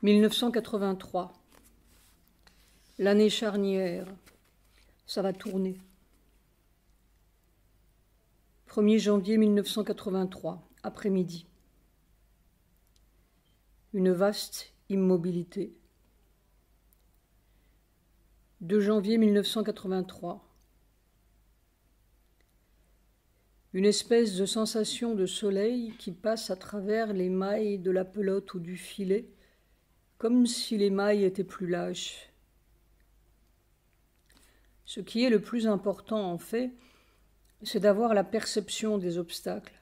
1983. L'année charnière. Ça va tourner. 1er janvier 1983, après-midi. Une vaste immobilité. 2 janvier 1983. Une espèce de sensation de soleil qui passe à travers les mailles de la pelote ou du filet, comme si les mailles étaient plus lâches. Ce qui est le plus important en fait, c'est d'avoir la perception des obstacles.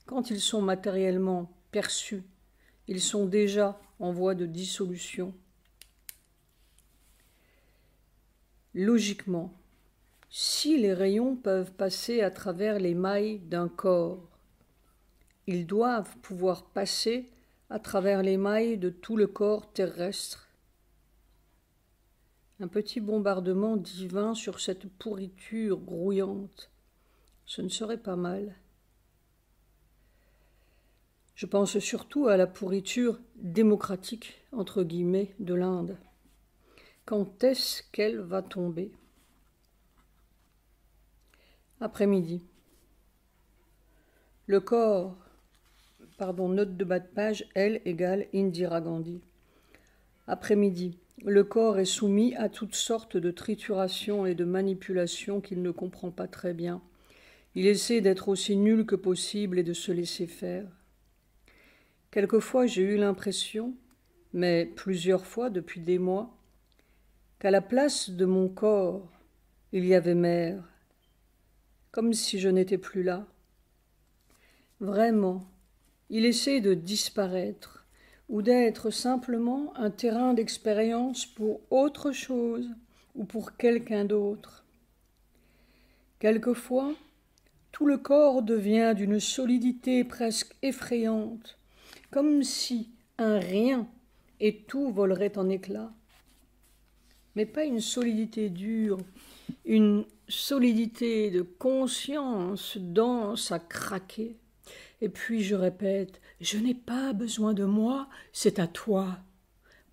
Quand ils sont matériellement perçus, ils sont déjà en voie de dissolution. Logiquement, si les rayons peuvent passer à travers les mailles d'un corps, ils doivent pouvoir passer à travers les mailles de tout le corps terrestre. Un petit bombardement divin sur cette pourriture grouillante, ce ne serait pas mal. Je pense surtout à la pourriture démocratique, entre guillemets, de l'Inde. Quand est-ce qu'elle va tomber ? Après-midi. Le corps, note de bas de page, L égale Indira Gandhi. Après-midi. Le corps est soumis à toutes sortes de triturations et de manipulations qu'il ne comprend pas très bien. Il essaie d'être aussi nul que possible et de se laisser faire. Quelquefois, j'ai eu l'impression, mais plusieurs fois depuis des mois, qu'à la place de mon corps, il y avait mer, comme si je n'étais plus là. Vraiment, il essaie de disparaître ou d'être simplement un terrain d'expérience pour autre chose ou pour quelqu'un d'autre. Quelquefois, tout le corps devient d'une solidité presque effrayante, comme si un rien et tout volerait en éclats. Mais pas une solidité dure, une solidité de conscience dense à craquer. Et puis je répète, je n'ai pas besoin de moi, c'est à toi.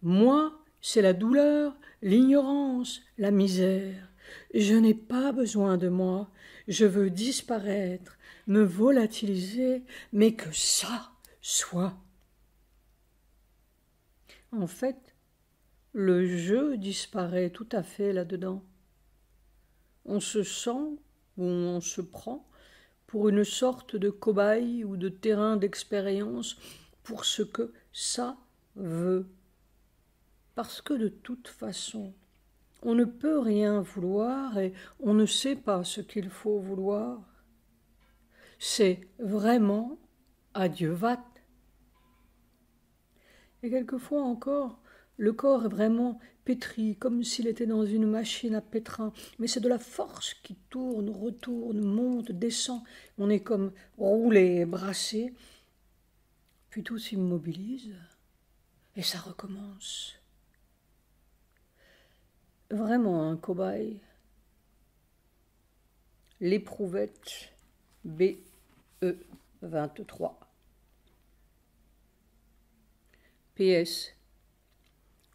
Moi, c'est la douleur, l'ignorance, la misère. Je n'ai pas besoin de moi, je veux disparaître, me volatiliser, mais que ça soit. En fait, le jeu disparaît tout à fait là-dedans. On se sent ou on se prend pour une sorte de cobaye ou de terrain d'expérience pour ce que ça veut. Parce que de toute façon, on ne peut rien vouloir et on ne sait pas ce qu'il faut vouloir. C'est vraiment adieuvat. Et quelquefois encore, le corps est vraiment pétri, comme s'il était dans une machine à pétrin, mais c'est de la force qui tourne, retourne, monte, descend. On est comme roulé, brassé, puis tout s'immobilise, et ça recommence. Vraiment un cobaye. L'éprouvette BE 23. PS.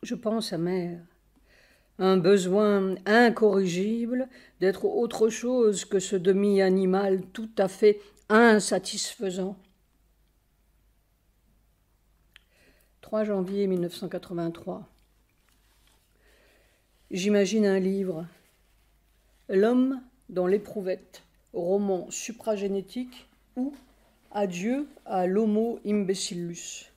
Je pense à mère. Un besoin incorrigible d'être autre chose que ce demi-animal tout à fait insatisfaisant. 3 janvier 1983. J'imagine un livre. L'homme dans l'éprouvette, roman supragénétique ou Adieu à l'homo imbecillus.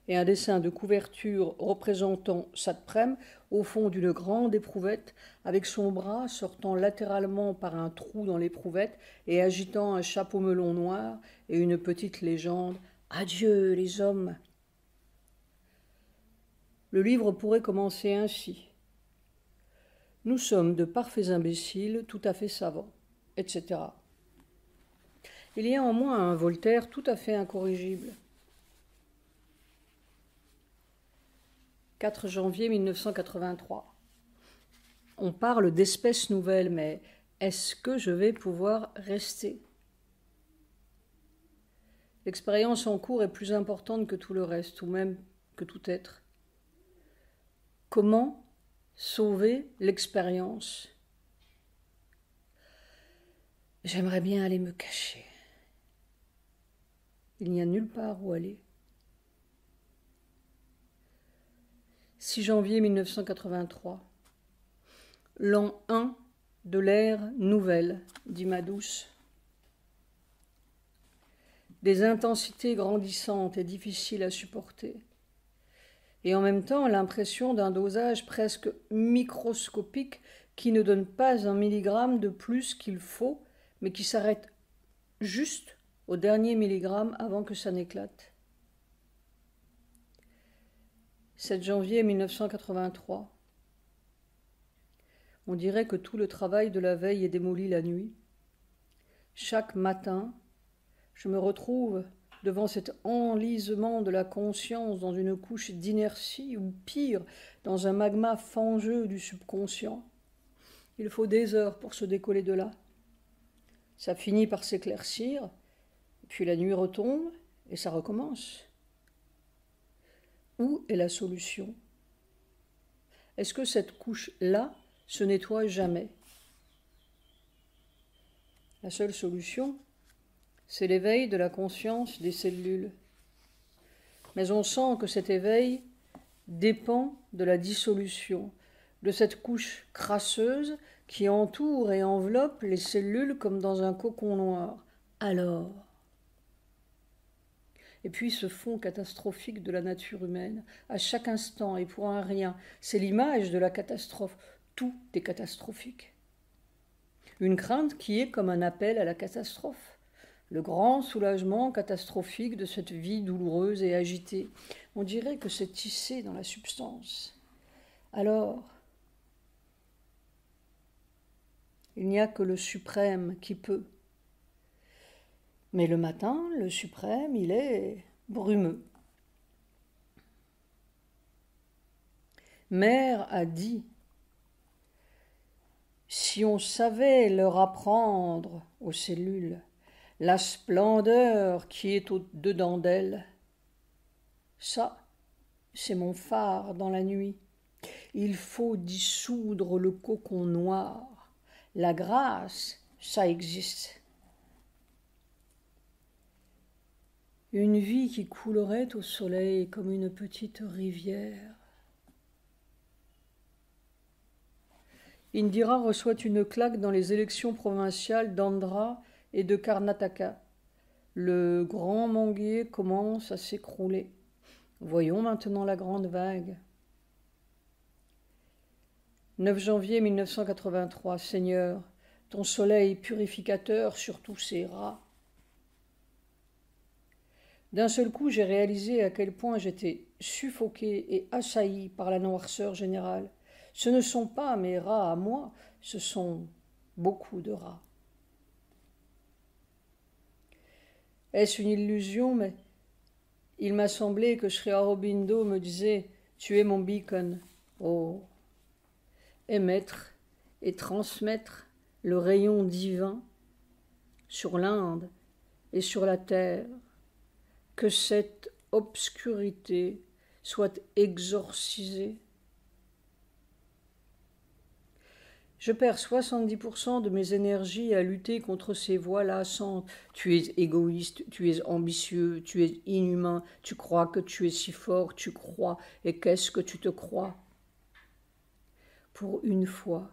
Et un dessin de couverture représentant Satprem au fond d'une grande éprouvette, avec son bras sortant latéralement par un trou dans l'éprouvette et agitant un chapeau melon noir et une petite légende « Adieu les hommes ». Le livre pourrait commencer ainsi. Nous sommes de parfaits imbéciles, tout à fait savants, etc. Il y a en moi un Voltaire tout à fait incorrigible. 4 janvier 1983. On parle d'espèces nouvelles, mais est-ce que je vais pouvoir rester ? L'expérience en cours est plus importante que tout le reste, ou même que que tout être. Comment sauver l'expérience? J'aimerais bien aller me cacher. Il n'y a nulle part où aller. 6 janvier 1983. L'an 1 de l'ère nouvelle, dit ma douce. Des intensités grandissantes et difficiles à supporter. Et en même temps, l'impression d'un dosage presque microscopique qui ne donne pas 1 milligramme de plus qu'il faut, mais qui s'arrête juste au dernier milligramme avant que ça n'éclate. 7 janvier 1983. On dirait que tout le travail de la veille est démoli la nuit. Chaque matin, je me retrouve devant cet enlisement de la conscience dans une couche d'inertie, ou pire, dans un magma fangeux du subconscient. Il faut des heures pour se décoller de là. Ça finit par s'éclaircir, puis la nuit retombe et ça recommence. Où est la solution? Est-ce que cette couche-là se nettoie jamais? La seule solution, c'est l'éveil de la conscience des cellules. Mais on sent que cet éveil dépend de la dissolution, de cette couche crasseuse qui entoure et enveloppe les cellules comme dans un cocon noir. Alors, et puis ce fond catastrophique de la nature humaine, à chaque instant et pour un rien, c'est l'image de la catastrophe. Tout est catastrophique. Une crainte qui est comme un appel à la catastrophe. Le grand soulagement catastrophique de cette vie douloureuse et agitée. On dirait que c'est tissé dans la substance. Alors, il n'y a que le suprême qui peut. Mais le matin, le suprême, il est brumeux. Mère a dit, si on savait leur apprendre aux cellules la splendeur qui est au-dedans d'elles, ça, c'est mon phare dans la nuit. Il faut dissoudre le cocon noir. La grâce, ça existe. Une vie qui coulerait au soleil comme une petite rivière. Indira reçoit une claque dans les élections provinciales d'Andhra et de Karnataka. Le grand manguier commence à s'écrouler. Voyons maintenant la grande vague. 9 janvier 1983. Seigneur, ton soleil purificateur sur tous ces rats. D'un seul coup, j'ai réalisé à quel point j'étais suffoqué et assailli par la noirceur générale. Ce ne sont pas mes rats à moi, ce sont beaucoup de rats. Est-ce une illusion? Mais il m'a semblé que Sri Aurobindo me disait « Tu es mon beacon ». Oh, émettre et transmettre le rayon divin sur l'Inde et sur la terre, que cette obscurité soit exorcisée. Je perds 70% de mes énergies à lutter contre ces voix lassantes. Tu es égoïste, tu es ambitieux, tu es inhumain, tu crois que tu es si fort, tu crois, et qu'est-ce que tu te crois? Pour une fois,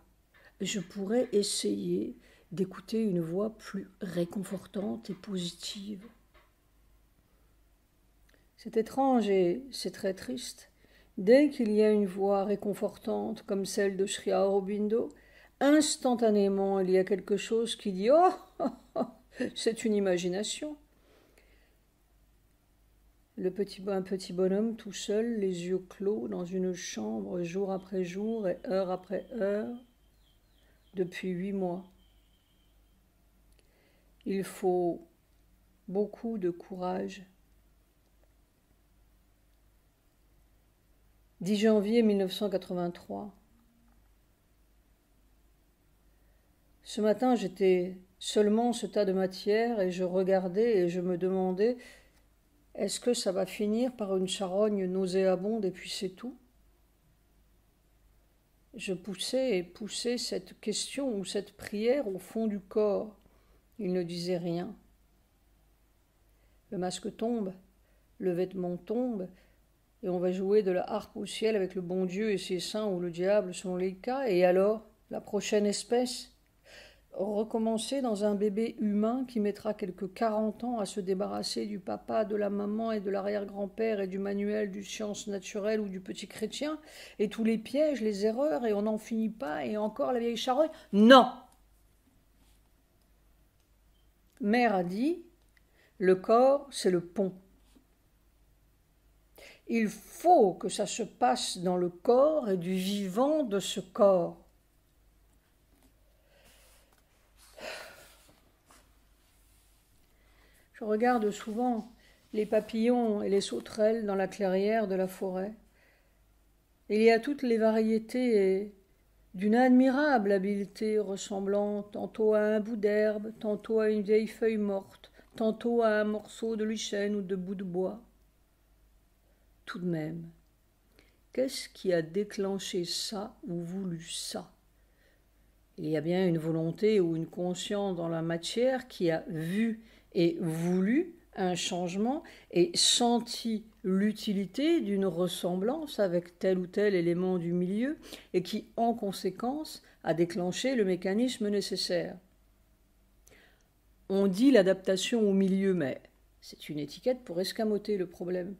je pourrais essayer d'écouter une voix plus réconfortante et positive. C'est étrange et c'est très triste. Dès qu'il y a une voix réconfortante comme celle de Sri Aurobindo, instantanément, il y a quelque chose qui dit « Oh, oh, oh, c'est une imagination ». Un petit bonhomme tout seul, les yeux clos, dans une chambre, jour après jour et heure après heure, depuis 8 mois. Il faut beaucoup de courage. 10 janvier 1983. Ce matin, j'étais seulement ce tas de matière et je regardais et je me demandais, est-ce que ça va finir par une charogne nauséabonde et puis c'est tout? Je poussais et poussais cette question ou cette prière au fond du corps. Il ne disait rien. Le masque tombe, le vêtement tombe, et on va jouer de la harpe au ciel avec le bon Dieu et ses saints ou le diable selon les cas, et alors, la prochaine espèce? Recommencer dans un bébé humain qui mettra quelques 40 ans à se débarrasser du papa, de la maman et de l'arrière-grand-père et du manuel du science naturelle ou du petit chrétien, et tous les pièges, les erreurs, et on n'en finit pas, et encore la vieille charogne? Non! Mère a dit, le corps, c'est le pont. Il faut que ça se passe dans le corps et du vivant de ce corps. Je regarde souvent les papillons et les sauterelles dans la clairière de la forêt. Il y a toutes les variétés d'une admirable habileté ressemblant tantôt à un bout d'herbe, tantôt à une vieille feuille morte, tantôt à un morceau de lichen ou de bout de bois. Tout de même, qu'est-ce qui a déclenché ça ou voulu ça? Il y a bien une volonté ou une conscience dans la matière qui a vu et voulu un changement et senti l'utilité d'une ressemblance avec tel ou tel élément du milieu et qui, en conséquence, a déclenché le mécanisme nécessaire. On dit l'adaptation au milieu, mais c'est une étiquette pour escamoter le problème.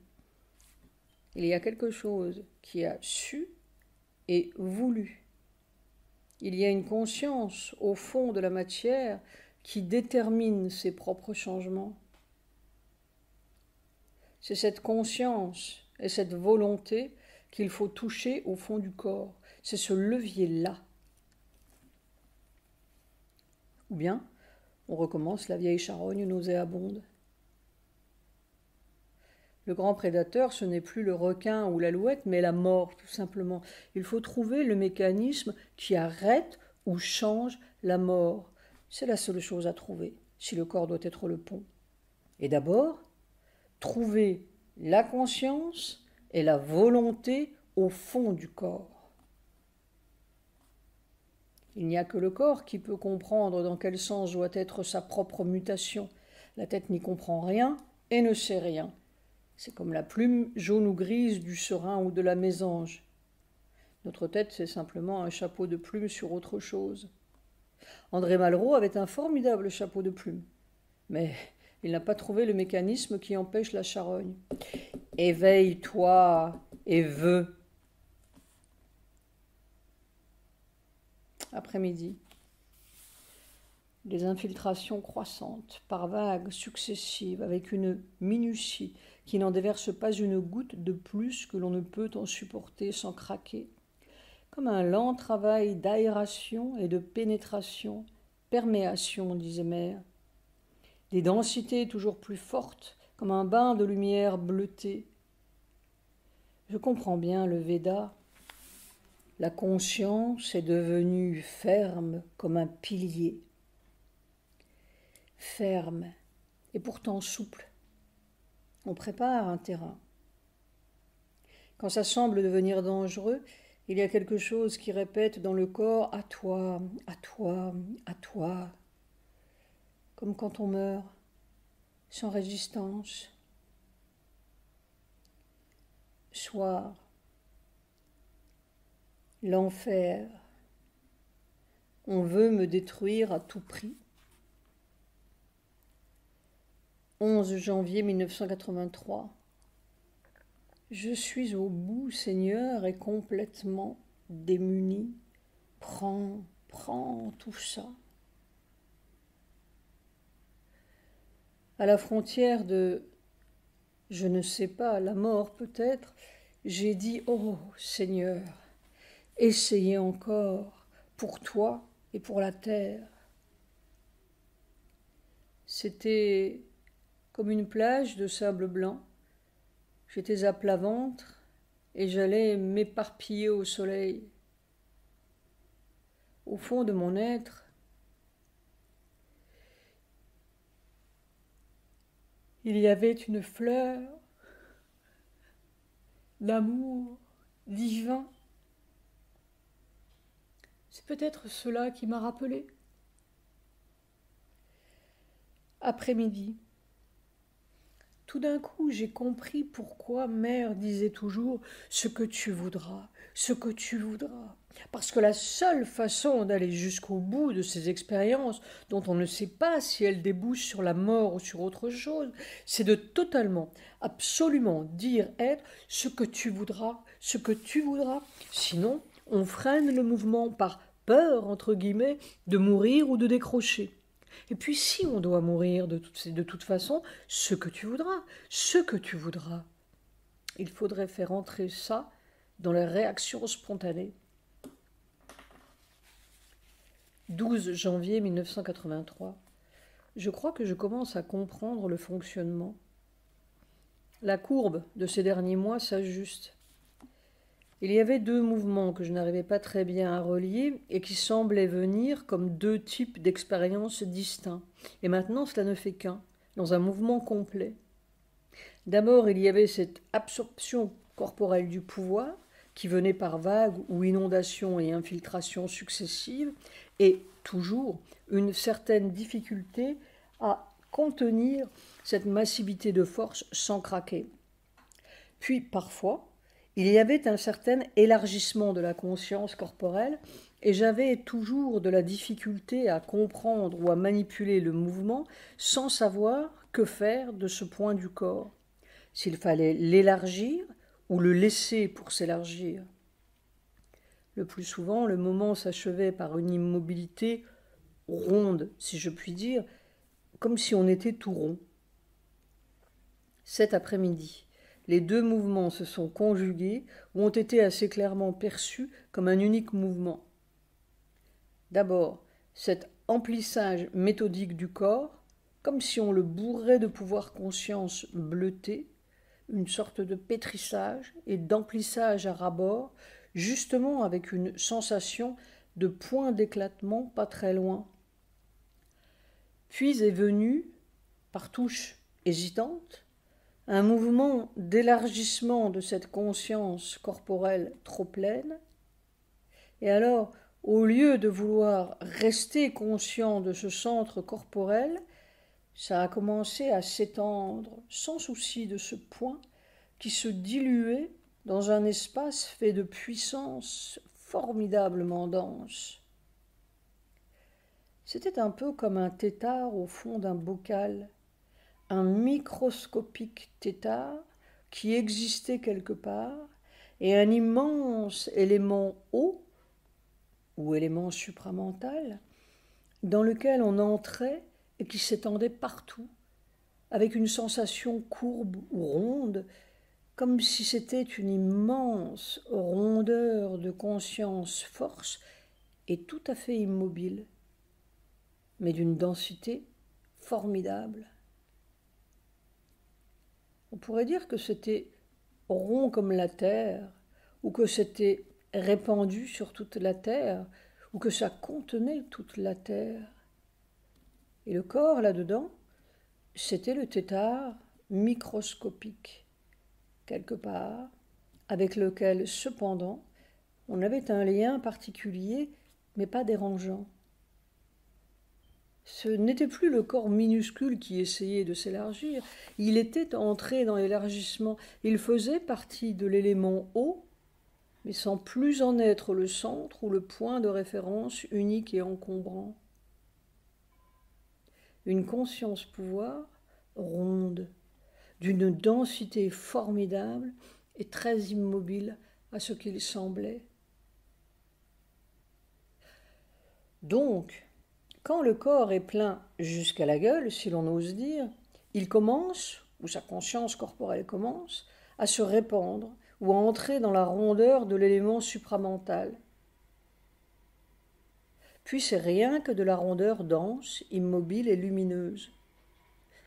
Il y a quelque chose qui a su et voulu. Il y a une conscience au fond de la matière qui détermine ses propres changements. C'est cette conscience et cette volonté qu'il faut toucher au fond du corps. C'est ce levier-là. Ou bien, on recommence la vieille charogne nauséabonde. Le grand prédateur, ce n'est plus le requin ou l'alouette, mais la mort, tout simplement. Il faut trouver le mécanisme qui arrête ou change la mort. C'est la seule chose à trouver, si le corps doit être le pont. Et d'abord, trouver la conscience et la volonté au fond du corps. Il n'y a que le corps qui peut comprendre dans quel sens doit être sa propre mutation. La tête n'y comprend rien et ne sait rien. C'est comme la plume jaune ou grise du serin ou de la mésange. Notre tête, c'est simplement un chapeau de plumes sur autre chose. André Malraux avait un formidable chapeau de plumes, mais il n'a pas trouvé le mécanisme qui empêche la charogne. Éveille-toi et veux. Après-midi. Des infiltrations croissantes, par vagues successives, avec une minutie qui n'en déverse pas une goutte de plus que l'on ne peut en supporter sans craquer, comme un lent travail d'aération et de pénétration, perméation, disait Mère. Des densités toujours plus fortes, comme un bain de lumière bleutée. Je comprends bien le Veda. La conscience est devenue ferme comme un pilier. Ferme et pourtant souple. On prépare un terrain. Quand ça semble devenir dangereux, il y a quelque chose qui répète dans le corps « à toi, à toi, à toi », comme quand on meurt, sans résistance. Soir, l'enfer, on veut me détruire à tout prix. 11 janvier 1983. Je suis au bout, Seigneur, et complètement démuni. Prends tout ça. À la frontière de, je ne sais pas, la mort peut-être, j'ai dit, oh Seigneur, essayez encore, pour toi et pour la terre. C'était comme une plage de sable blanc. J'étais à plat ventre et j'allais m'éparpiller au soleil. Au fond de mon être, il y avait une fleur d'amour divin. C'est peut-être cela qui m'a rappelé. Après-midi. Tout d'un coup, j'ai compris pourquoi mère disait toujours « ce que tu voudras, ce que tu voudras ». Parce que la seule façon d'aller jusqu'au bout de ces expériences, dont on ne sait pas si elles débouchent sur la mort ou sur autre chose, c'est de totalement, absolument dire être ce que tu voudras, ce que tu voudras. Sinon, on freine le mouvement par peur, entre guillemets, de mourir ou de décrocher. Et puis si on doit mourir de toute façon, ce que tu voudras, ce que tu voudras. Il faudrait faire entrer ça dans la réaction spontanée. 12 janvier 1983. Je crois que je commence à comprendre le fonctionnement. La courbe de ces derniers mois s'ajuste. Il y avait deux mouvements que je n'arrivais pas très bien à relier et qui semblaient venir comme deux types d'expériences distincts. Et maintenant, cela ne fait qu'un, dans un mouvement complet. D'abord, il y avait cette absorption corporelle du pouvoir, qui venait par vagues ou inondations et infiltrations successives, et toujours une certaine difficulté à contenir cette massivité de force sans craquer. Puis, parfois, il y avait un certain élargissement de la conscience corporelle et j'avais toujours de la difficulté à comprendre ou à manipuler le mouvement sans savoir que faire de ce point du corps, s'il fallait l'élargir ou le laisser pour s'élargir. Le plus souvent, le moment s'achevait par une immobilité ronde, si je puis dire, comme si on était tout rond. Cet après-midi, les deux mouvements se sont conjugués ou ont été assez clairement perçus comme un unique mouvement. D'abord, cet emplissage méthodique du corps, comme si on le bourrait de pouvoir conscience bleuté, une sorte de pétrissage et d'emplissage à ras-bord, justement avec une sensation de point d'éclatement pas très loin. Puis est venu, par touches hésitantes, un mouvement d'élargissement de cette conscience corporelle trop pleine. Et alors, au lieu de vouloir rester conscient de ce centre corporel, ça a commencé à s'étendre sans souci de ce point qui se diluait dans un espace fait de puissance formidablement dense. C'était un peu comme un tétard au fond d'un bocal, un microscopique tétard qui existait quelque part, et un immense élément haut, ou élément supramental, dans lequel on entrait et qui s'étendait partout, avec une sensation courbe ou ronde, comme si c'était une immense rondeur de conscience-force et tout à fait immobile, mais d'une densité formidable. On pourrait dire que c'était rond comme la terre, ou que c'était répandu sur toute la terre, ou que ça contenait toute la terre. Et le corps, là-dedans, c'était le tétard microscopique, quelque part, avec lequel, cependant, on avait un lien particulier, mais pas dérangeant. Ce n'était plus le corps minuscule qui essayait de s'élargir, il était entré dans l'élargissement, il faisait partie de l'élément haut, mais sans plus en être le centre ou le point de référence unique et encombrant. Une conscience-pouvoir ronde, d'une densité formidable et très immobile à ce qu'il semblait. Donc, quand le corps est plein jusqu'à la gueule, si l'on ose dire, il commence, ou sa conscience corporelle commence, à se répandre ou à entrer dans la rondeur de l'élément supramental. Puis c'est rien que de la rondeur dense, immobile et lumineuse,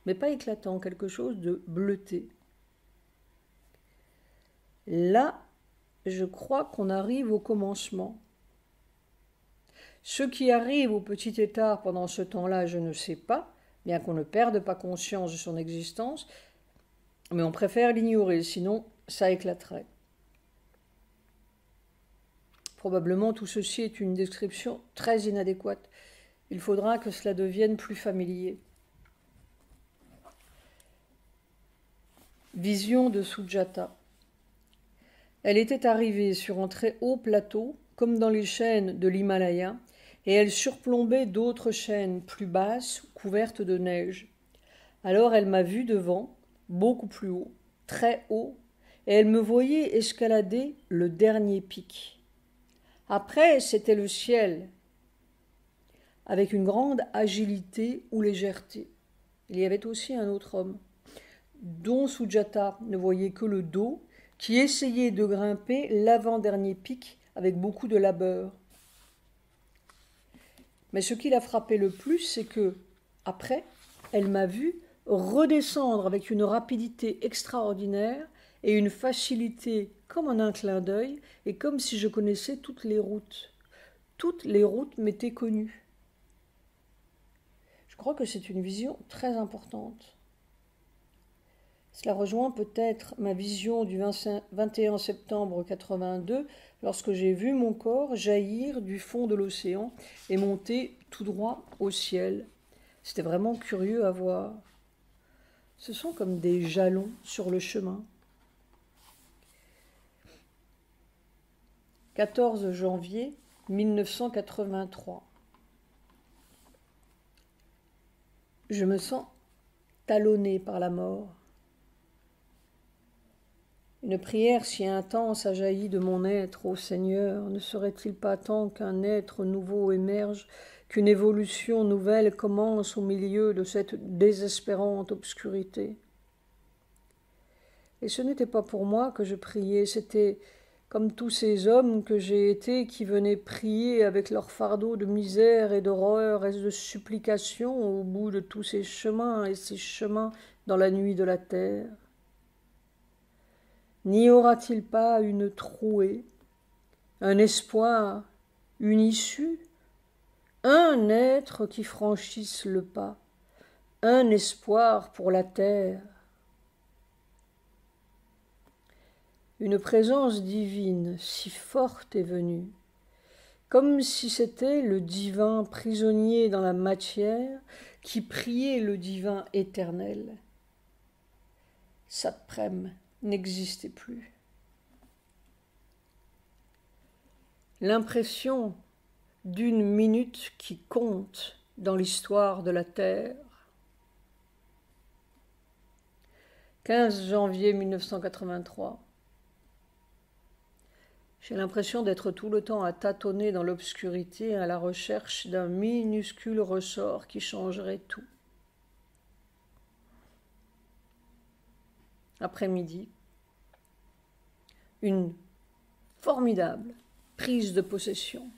mais pas éclatant, quelque chose de bleuté. Là, je crois qu'on arrive au commencement. Ce qui arrive au petit état pendant ce temps-là, je ne sais pas, bien qu'on ne perde pas conscience de son existence, mais on préfère l'ignorer, sinon ça éclaterait. Probablement tout ceci est une description très inadéquate. Il faudra que cela devienne plus familier. Vision de Sujata. Elle était arrivée sur un très haut plateau, comme dans les chaînes de l'Himalaya, et elle surplombait d'autres chaînes plus basses, couvertes de neige. Alors elle m'a vu devant, beaucoup plus haut, très haut, et elle me voyait escalader le dernier pic. Après, c'était le ciel, avec une grande agilité ou légèreté. Il y avait aussi un autre homme, dont Sujata ne voyait que le dos, qui essayait de grimper l'avant-dernier pic avec beaucoup de labeur. Mais ce qui l'a frappé le plus, c'est que, après, elle m'a vu redescendre avec une rapidité extraordinaire et une facilité comme en un clin d'œil, et comme si je connaissais toutes les routes. Toutes les routes m'étaient connues. Je crois que c'est une vision très importante. Cela rejoint peut-être ma vision du 21 septembre 82, lorsque j'ai vu mon corps jaillir du fond de l'océan et monter tout droit au ciel. C'était vraiment curieux à voir. Ce sont comme des jalons sur le chemin. 14 janvier 1983. Je me sens talonnée par la mort. Une prière si intense a jailli de mon être, ô Seigneur, ne serait-il pas temps qu'un être nouveau émerge, qu'une évolution nouvelle commence au milieu de cette désespérante obscurité? Et ce n'était pas pour moi que je priais, c'était comme tous ces hommes que j'ai été qui venaient prier avec leur fardeau de misère et d'horreur et de supplication au bout de tous ces chemins et ces chemins dans la nuit de la terre. N'y aura-t-il pas une trouée, un espoir, une issue, un être qui franchisse le pas, un espoir pour la terre? Une présence divine si forte est venue, comme si c'était le divin prisonnier dans la matière qui priait le divin éternel. Satprem n'existait plus. L'impression d'une minute qui compte dans l'histoire de la Terre. 15 janvier 1983. J'ai l'impression d'être tout le temps à tâtonner dans l'obscurité à la recherche d'un minuscule ressort qui changerait tout. Après-midi, une formidable prise de possession,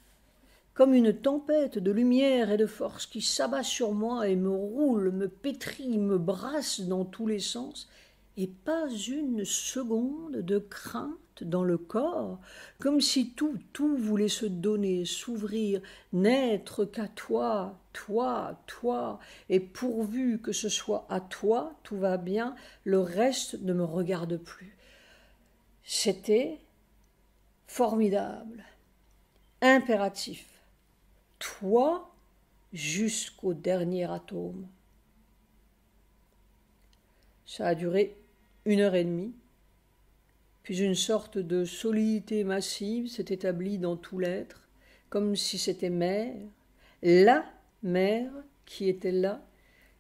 comme une tempête de lumière et de force qui s'abat sur moi et me roule, me pétrit, me brasse dans tous les sens, et pas une seconde de crainte dans le corps, comme si tout voulait se donner, s'ouvrir, n'être qu'à toi, toi, toi, et pourvu que ce soit à toi, tout va bien, le reste ne me regarde plus. C'était formidable, impératif, toi jusqu'au dernier atome. Ça a duré 1h30, puis une sorte de solidité massive s'est établie dans tout l'être, comme si c'était mère, la mère qui était là,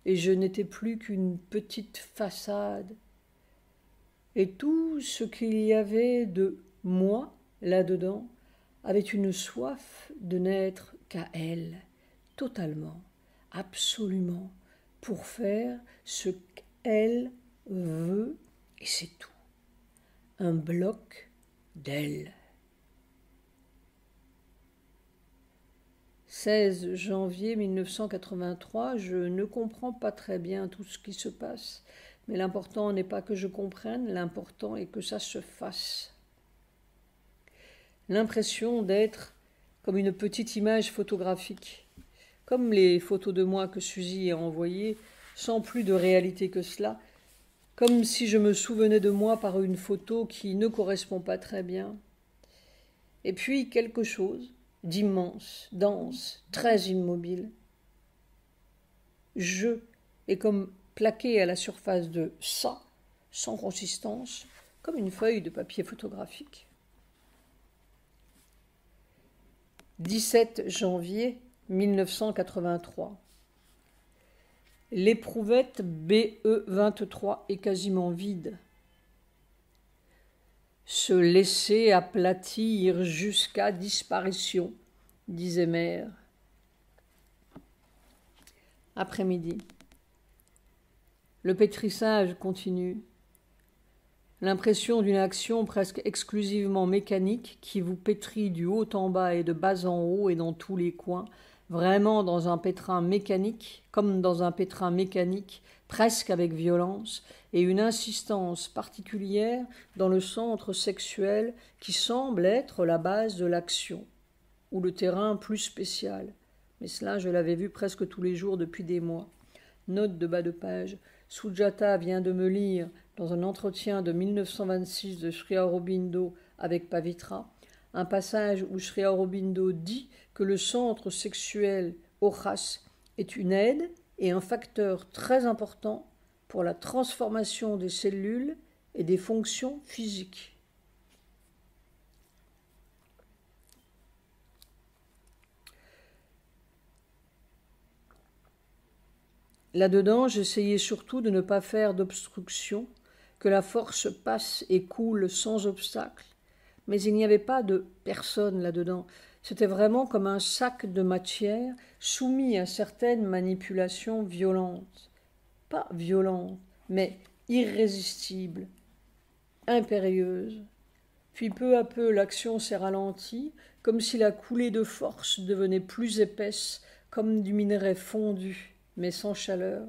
et je n'étais plus qu'une petite façade. Et tout ce qu'il y avait de moi là-dedans avait une soif de n'être qu'à elle, totalement, absolument, pour faire ce qu'elle veut, et c'est tout. Un bloc d'elle. 16 janvier 1983, je ne comprends pas très bien tout ce qui se passe, mais l'important n'est pas que je comprenne, l'important est que ça se fasse. L'impression d'être comme une petite image photographique, comme les photos de moi que Suzy a envoyées sans plus de réalité que cela, comme si je me souvenais de moi par une photo qui ne correspond pas très bien. Et puis quelque chose d'immense, dense, très immobile. Je est comme plaqué à la surface de ça, sans consistance, comme une feuille de papier photographique. 17 janvier 1983. L'éprouvette BE-23 est quasiment vide. Se laisser aplatir jusqu'à disparition, disait Mère. Après-midi. Le pétrissage continue. L'impression d'une action presque exclusivement mécanique qui vous pétrit du haut en bas et de bas en haut et dans tous les coins, vraiment dans un pétrin mécanique, comme dans un pétrin mécanique, presque avec violence, et une insistance particulière dans le centre sexuel qui semble être la base de l'action, ou le terrain plus spécial. Mais cela, je l'avais vu presque tous les jours depuis des mois. Note de bas de page. Sujata vient de me lire, dans un entretien de 1926 de Sri Aurobindo avec Pavitra, un passage où Sri Aurobindo dit que le centre sexuel Ojas est une aide et un facteur très important pour la transformation des cellules et des fonctions physiques. Là-dedans, j'essayais surtout de ne pas faire d'obstruction, que la force passe et coule sans obstacle. Mais il n'y avait pas de personne là-dedans. C'était vraiment comme un sac de matière soumis à certaines manipulations violentes. Pas violentes, mais irrésistibles, impérieuses. Puis peu à peu, l'action s'est ralentie, comme si la coulée de force devenait plus épaisse, comme du minerai fondu, mais sans chaleur.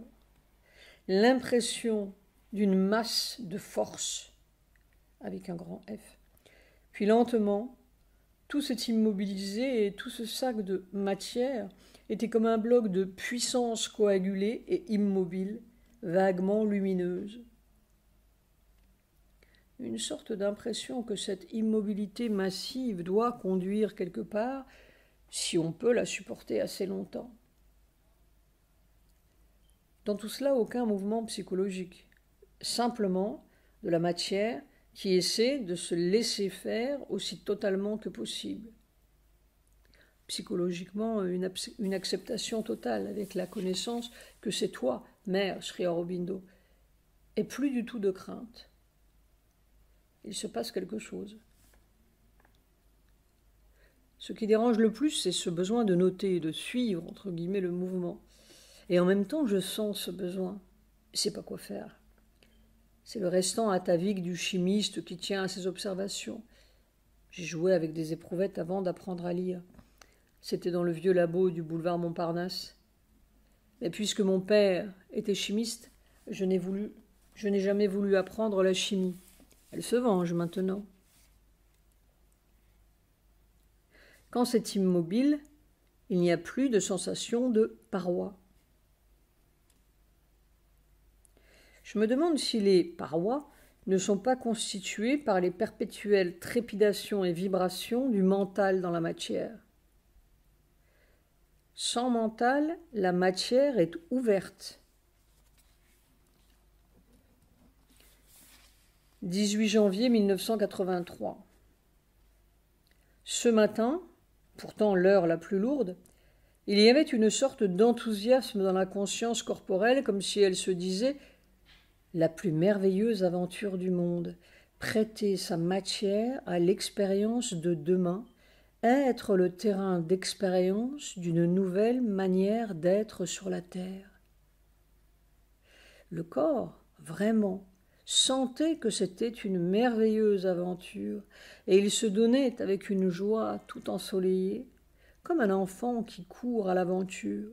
L'impression d'une masse de force, avec un grand F. Puis lentement, tout s'est immobilisé et tout ce sac de matière était comme un bloc de puissance coagulée et immobile, vaguement lumineuse. Une sorte d'impression que cette immobilité massive doit conduire quelque part, si on peut la supporter assez longtemps. Dans tout cela, aucun mouvement psychologique, simplement de la matière qui essaie de se laisser faire aussi totalement que possible. Psychologiquement, une acceptation totale avec la connaissance que c'est toi, Mère Sri Aurobindo, et plus du tout de crainte. Il se passe quelque chose. Ce qui dérange le plus, c'est ce besoin de noter, de suivre, entre guillemets, le mouvement. Et en même temps, je sens ce besoin. Je ne sais pas quoi faire. C'est le restant atavique du chimiste qui tient à ses observations. J'ai joué avec des éprouvettes avant d'apprendre à lire. C'était dans le vieux labo du boulevard Montparnasse. Mais puisque mon père était chimiste, je n'ai jamais voulu apprendre la chimie. Elle se venge maintenant. Quand c'est immobile, il n'y a plus de sensation de paroi. Je me demande si les parois ne sont pas constituées par les perpétuelles trépidations et vibrations du mental dans la matière. Sans mental, la matière est ouverte. 18 janvier 1983. Ce matin, pourtant l'heure la plus lourde, il y avait une sorte d'enthousiasme dans la conscience corporelle, comme si elle se disait « la plus merveilleuse aventure du monde, prêter sa matière à l'expérience de demain, être le terrain d'expérience d'une nouvelle manière d'être sur la terre. » Le corps, vraiment, sentait que c'était une merveilleuse aventure, et il se donnait avec une joie tout ensoleillée, comme un enfant qui court à l'aventure.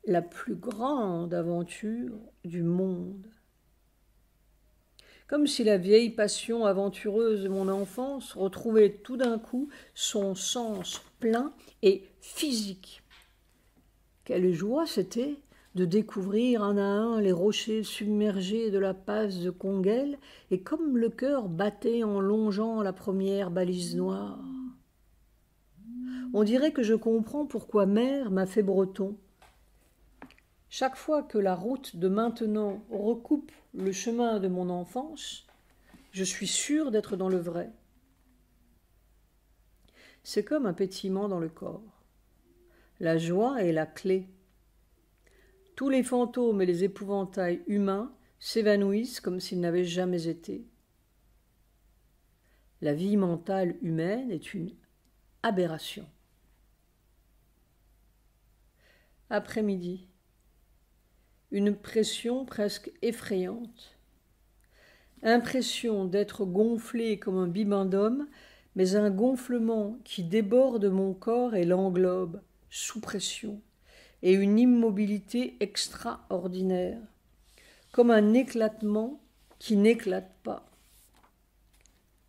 La plus grande aventure du monde. Comme si la vieille passion aventureuse de mon enfance retrouvait tout d'un coup son sens plein et physique. Quelle joie c'était de découvrir un à un les rochers submergés de la passe de Konguel, et comme le cœur battait en longeant la première balise noire. On dirait que je comprends pourquoi mère m'a fait breton. Chaque fois que la route de maintenant recoupe le chemin de mon enfance, je suis sûre d'être dans le vrai. C'est comme un pétillement dans le corps. La joie est la clé. Tous les fantômes et les épouvantails humains s'évanouissent comme s'ils n'avaient jamais été. La vie mentale humaine est une aberration. Après-midi. Une pression presque effrayante. Impression d'être gonflé comme un bibendum, mais un gonflement qui déborde mon corps et l'englobe, sous pression, et une immobilité extraordinaire, comme un éclatement qui n'éclate pas.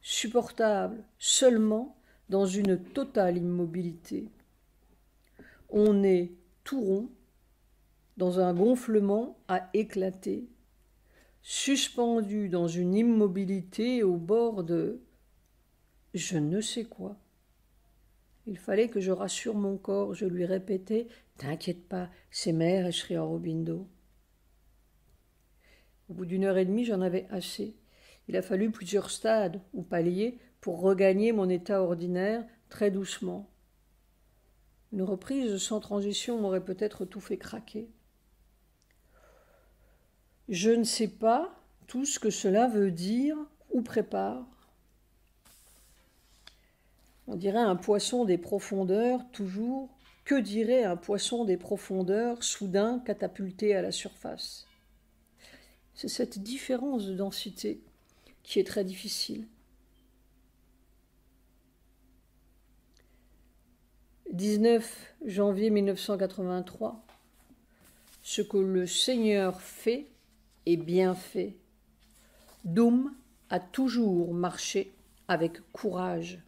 Supportable seulement dans une totale immobilité. On est tout rond, dans un gonflement à éclater, suspendu dans une immobilité au bord de je ne sais quoi. Il fallait que je rassure mon corps, je lui répétais « T'inquiète pas, c'est mère et Sri Aurobindo ». Au bout d'1 heure et demie, j'en avais assez. Il a fallu plusieurs stades ou paliers pour regagner mon état ordinaire très doucement. Une reprise sans transition m'aurait peut-être tout fait craquer. Je ne sais pas tout ce que cela veut dire ou prépare. On dirait un poisson des profondeurs, toujours. Que dirait un poisson des profondeurs, soudain catapulté à la surface? C'est cette différence de densité qui est très difficile. 19 janvier 1983. Ce que le Seigneur fait est bien fait. Doum a toujours marché avec courage.